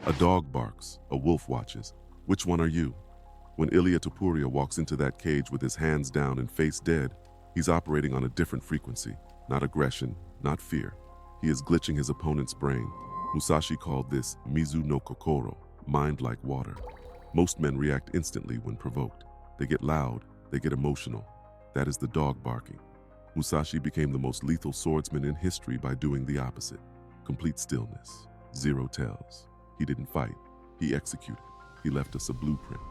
A dog barks, a wolf watches. Which one are you? When Ilya Topuria walks into that cage with his hands down and face dead, he's operating on a different frequency. Not aggression, not fear. He is glitching his opponent's brain. Musashi called this Mizu no Kokoro, mind like water. Most men react instantly when provoked. They get loud, they get emotional. That is the dog barking. Musashi became the most lethal swordsman in history by doing the opposite. Complete stillness, zero tells. He didn't fight, he executed. He left us a blueprint.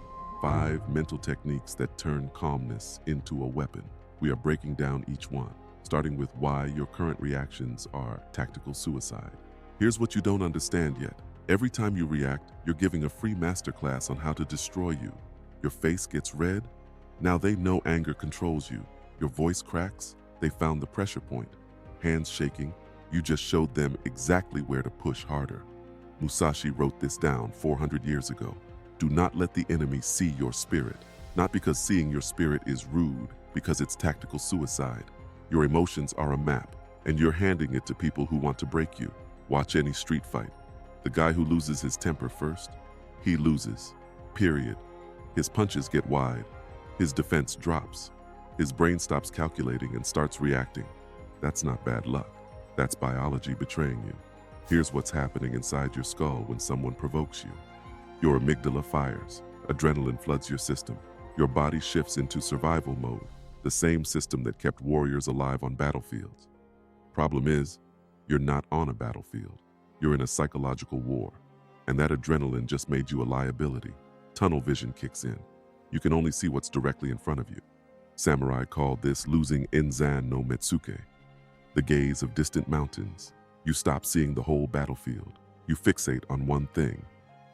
5 mental techniques that turn calmness into a weapon. We are breaking down each one, starting with why your current reactions are tactical suicide. Here's what you don't understand yet. Every time you react, you're giving a free masterclass on how to destroy you. Your face gets red. Now they know anger controls you. Your voice cracks. They found the pressure point. Hands shaking. You just showed them exactly where to push harder. Musashi wrote this down 400 years ago. Do not let the enemy see your spirit. Not because seeing your spirit is rude, because it's tactical suicide. Your emotions are a map, and you're handing it to people who want to break you. Watch any street fight. The guy who loses his temper first, he loses. Period. His punches get wide. His defense drops. His brain stops calculating and starts reacting. That's not bad luck. That's biology betraying you. Here's what's happening inside your skull when someone provokes you. Your amygdala fires. Adrenaline floods your system. Your body shifts into survival mode, the same system that kept warriors alive on battlefields. Problem is, you're not on a battlefield. You're in a psychological war, and that adrenaline just made you a liability. Tunnel vision kicks in. You can only see what's directly in front of you. Samurai called this losing Enzan no Metsuke, the gaze of distant mountains. You stop seeing the whole battlefield. You fixate on one thing.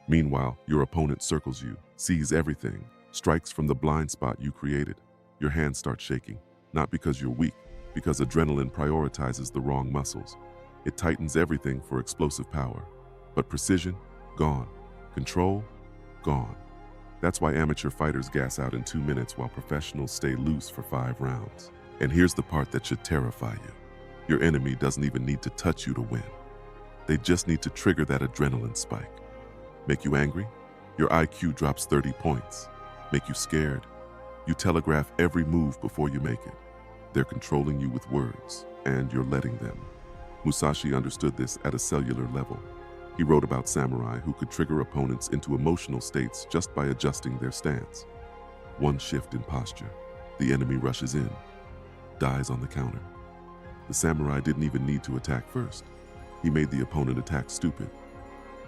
Meanwhile, your opponent circles you, sees everything, strikes from the blind spot you created. Your hands start shaking, not because you're weak, because adrenaline prioritizes the wrong muscles. It tightens everything for explosive power. But precision, gone. Control, gone. That's why amateur fighters gas out in 2 minutes while professionals stay loose for 5 rounds. And here's the part that should terrify you. Your enemy doesn't even need to touch you to win. They just need to trigger that adrenaline spike. Make you angry? Your IQ drops 30 points. Make you scared? You telegraph every move before you make it. They're controlling you with words, and you're letting them. Musashi understood this at a cellular level. He wrote about samurai who could trigger opponents into emotional states just by adjusting their stance. One shift in posture, the enemy rushes in, dies on the counter. The samurai didn't even need to attack first. He made the opponent attack stupid.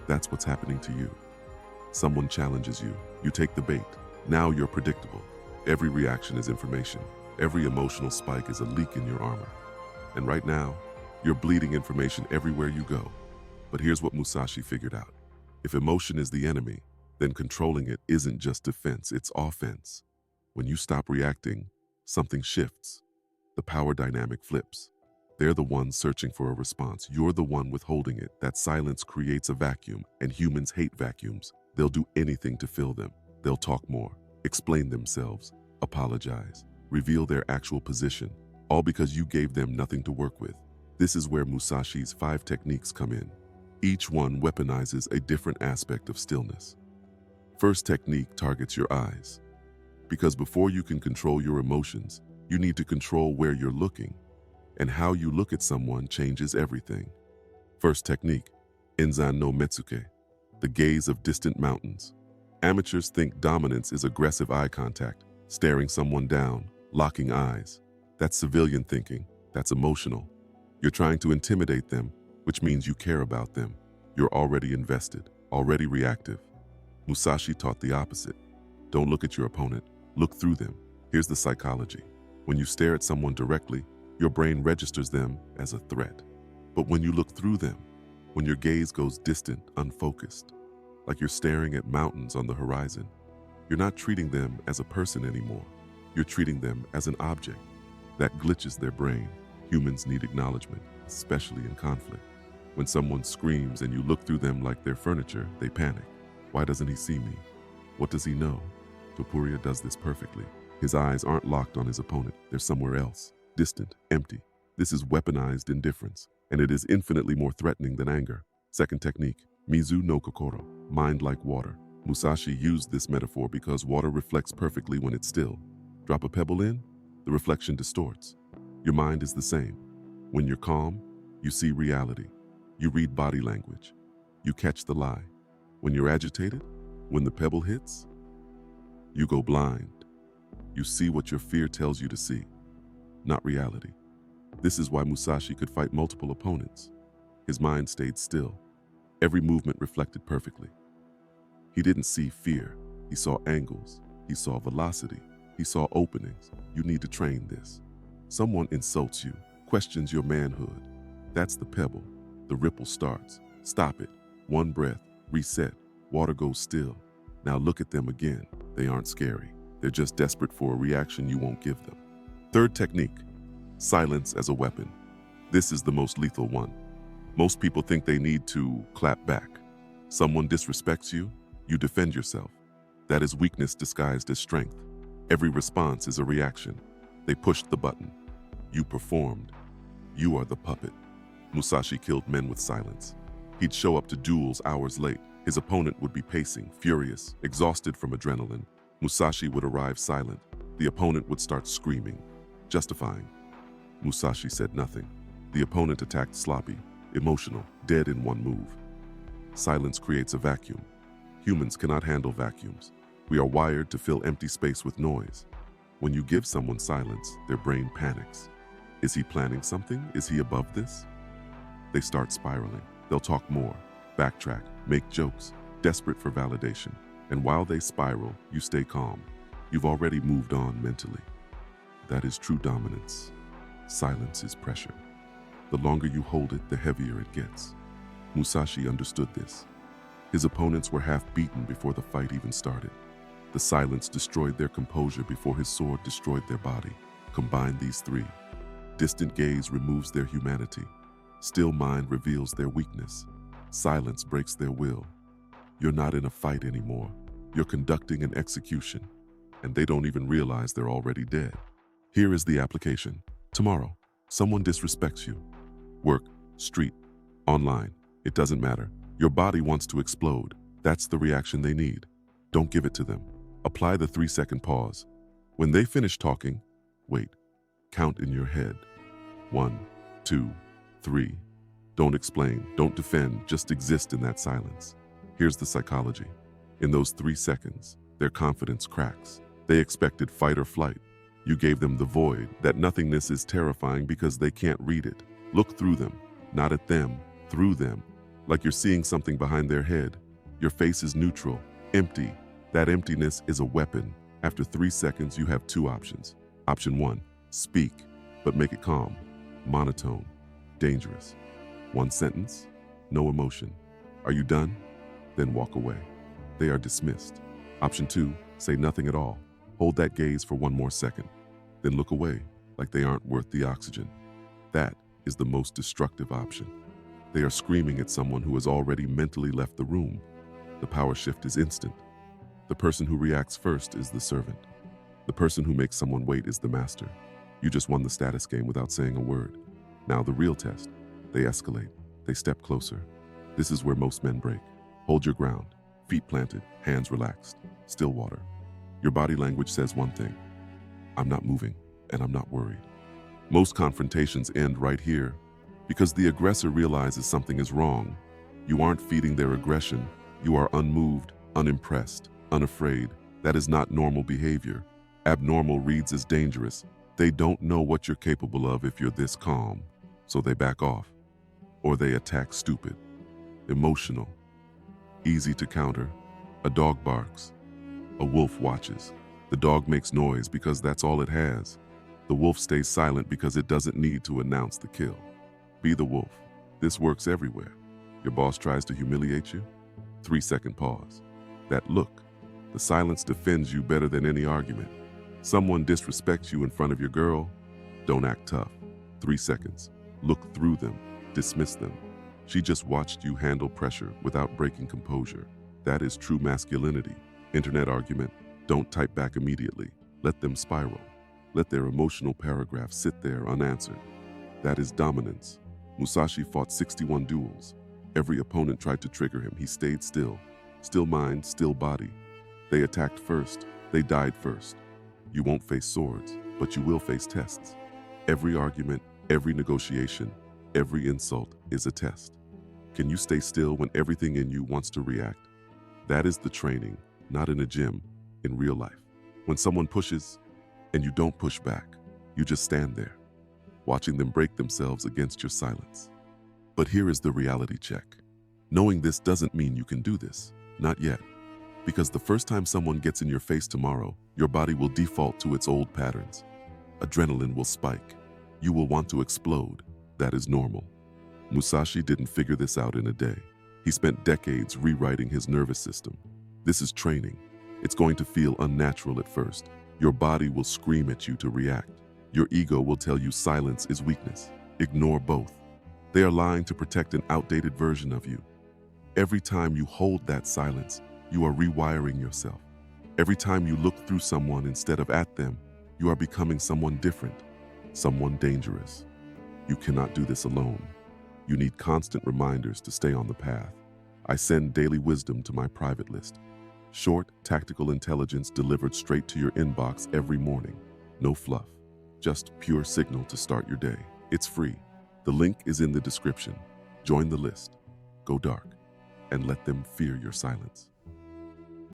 That's what's happening to you. Someone challenges you. You take the bait. Now you're predictable. Every reaction is information. Every emotional spike is a leak in your armor. And right now, you're bleeding information everywhere you go. But here's what Musashi figured out. If emotion is the enemy, then controlling it isn't just defense, it's offense. When you stop reacting, something shifts. The power dynamic flips. They're the ones searching for a response. You're the one withholding it. That silence creates a vacuum, and humans hate vacuums. They'll do anything to fill them. They'll talk more, explain themselves, apologize, reveal their actual position, all because you gave them nothing to work with. This is where Musashi's 5 techniques come in. Each one weaponizes a different aspect of stillness. First technique targets your eyes. Because before you can control your emotions, you need to control where you're looking. And how you look at someone changes everything. First technique, Enzan no Metsuke, the gaze of distant mountains. Amateurs think dominance is aggressive eye contact, staring someone down, locking eyes. That's civilian thinking, that's emotional. You're trying to intimidate them, which means you care about them. You're already invested, already reactive. Musashi taught the opposite. Don't look at your opponent, look through them. Here's the psychology. When you stare at someone directly, your brain registers them as a threat. But when you look through them, when your gaze goes distant, unfocused, like you're staring at mountains on the horizon, you're not treating them as a person anymore. You're treating them as an object. That glitches their brain. Humans need acknowledgement, especially in conflict. When someone screams and you look through them like they're furniture, they panic. Why doesn't he see me? What does he know? Topuria does this perfectly. His eyes aren't locked on his opponent. They're somewhere else. Distant, empty. This is weaponized indifference, and it is infinitely more threatening than anger. Second technique, Mizu no kokoro, mind like water. Musashi used this metaphor because water reflects perfectly when it's still. Drop a pebble in, the reflection distorts. Your mind is the same. When you're calm, you see reality. You read body language. You catch the lie. When you're agitated, when the pebble hits, you go blind. You see what your fear tells you to see, not reality. This is why Musashi could fight multiple opponents. His mind stayed still. Every movement reflected perfectly. He didn't see fear. He saw angles. He saw velocity. He saw openings. You need to train this. Someone insults you, questions your manhood. That's the pebble. The ripple starts. Stop it. One breath. Reset. Water goes still. Now look at them again. They aren't scary. They're just desperate for a reaction you won't give them. Third technique, silence as a weapon. This is the most lethal one. Most people think they need to clap back. Someone disrespects you, you defend yourself. That is weakness disguised as strength. Every response is a reaction. They pushed the button. You performed. You are the puppet. Musashi killed men with silence. He'd show up to duels hours late. His opponent would be pacing, furious, exhausted from adrenaline. Musashi would arrive silent. The opponent would start screaming, justifying. Musashi said nothing. The opponent attacked sloppy, emotional, dead in one move. Silence creates a vacuum. Humans cannot handle vacuums. We are wired to fill empty space with noise. When you give someone silence, their brain panics. Is he planning something? Is he above this? They start spiraling. They'll talk more, backtrack, make jokes, desperate for validation. And while they spiral, you stay calm. You've already moved on mentally. That is true dominance. Silence is pressure. The longer you hold it, the heavier it gets. Musashi understood this. His opponents were half beaten before the fight even started. The silence destroyed their composure before his sword destroyed their body. Combine these three. Distant gaze removes their humanity. Still mind reveals their weakness. Silence breaks their will. You're not in a fight anymore. You're conducting an execution, and they don't even realize they're already dead. Here is the application. Tomorrow, someone disrespects you. Work, street, online, it doesn't matter. Your body wants to explode. That's the reaction they need. Don't give it to them. Apply the 3-second pause. When they finish talking, wait. Count in your head. 1, 2, 3. Don't explain, don't defend, just exist in that silence. Here's the psychology. In those 3 seconds, their confidence cracks. They expected fight or flight. You gave them the void. That nothingness is terrifying because they can't read it. Look through them, not at them, through them. Like you're seeing something behind their head. Your face is neutral, empty. That emptiness is a weapon. After 3 seconds, you have 2 options. Option 1, speak, but make it calm, monotone, dangerous. 1 sentence, no emotion. Are you done? Then walk away. They are dismissed. Option 2, say nothing at all. Hold that gaze for 1 more second. Then look away, like they aren't worth the oxygen. That is the most destructive option. They are screaming at someone who has already mentally left the room. The power shift is instant. The person who reacts first is the servant. The person who makes someone wait is the master. You just won the status game without saying a word. Now the real test. They escalate. They step closer. This is where most men break. Hold your ground. Feet planted, hands relaxed. Still water. Your body language says one thing. I'm not moving, and I'm not worried. Most confrontations end right here because the aggressor realizes something is wrong. You aren't feeding their aggression. You are unmoved, unimpressed, unafraid. That is not normal behavior. Abnormal reads as dangerous. They don't know what you're capable of if you're this calm, so they back off. Or they attack stupid, emotional, easy to counter. A dog barks. A wolf watches. The dog makes noise because that's all it has. The wolf stays silent because it doesn't need to announce the kill. Be the wolf. This works everywhere. Your boss tries to humiliate you. 3-second pause. That look. The silence defends you better than any argument. Someone disrespects you in front of your girl. Don't act tough. 3 seconds. Look through them. Dismiss them. She just watched you handle pressure without breaking composure. That is true masculinity. Internet argument. Don't type back immediately. Let them spiral. Let their emotional paragraph sit there unanswered. That is dominance. Musashi fought 61 duels. Every opponent tried to trigger him. He stayed still. Still mind, still body. They attacked first. They died first. You won't face swords, but you will face tests. Every argument, every negotiation, every insult is a test. Can you stay still when everything in you wants to react? That is the training, not in a gym, in real life. When someone pushes and you don't push back, you just stand there, watching them break themselves against your silence. But here is the reality check. Knowing this doesn't mean you can do this. Not yet. Because the first time someone gets in your face tomorrow, your body will default to its old patterns. Adrenaline will spike. You will want to explode. That is normal. Musashi didn't figure this out in a day. He spent decades rewriting his nervous system. This is training. It's going to feel unnatural at first. Your body will scream at you to react. Your ego will tell you silence is weakness. Ignore both. They are lying to protect an outdated version of you. Every time you hold that silence, you are rewiring yourself. Every time you look through someone instead of at them, you are becoming someone different, someone dangerous. You cannot do this alone. You need constant reminders to stay on the path. I send daily wisdom to my private list. Short, tactical intelligence delivered straight to your inbox every morning. No fluff, just pure signal to start your day. It's free. The link is in the description. Join the list. Go dark and let them fear your silence.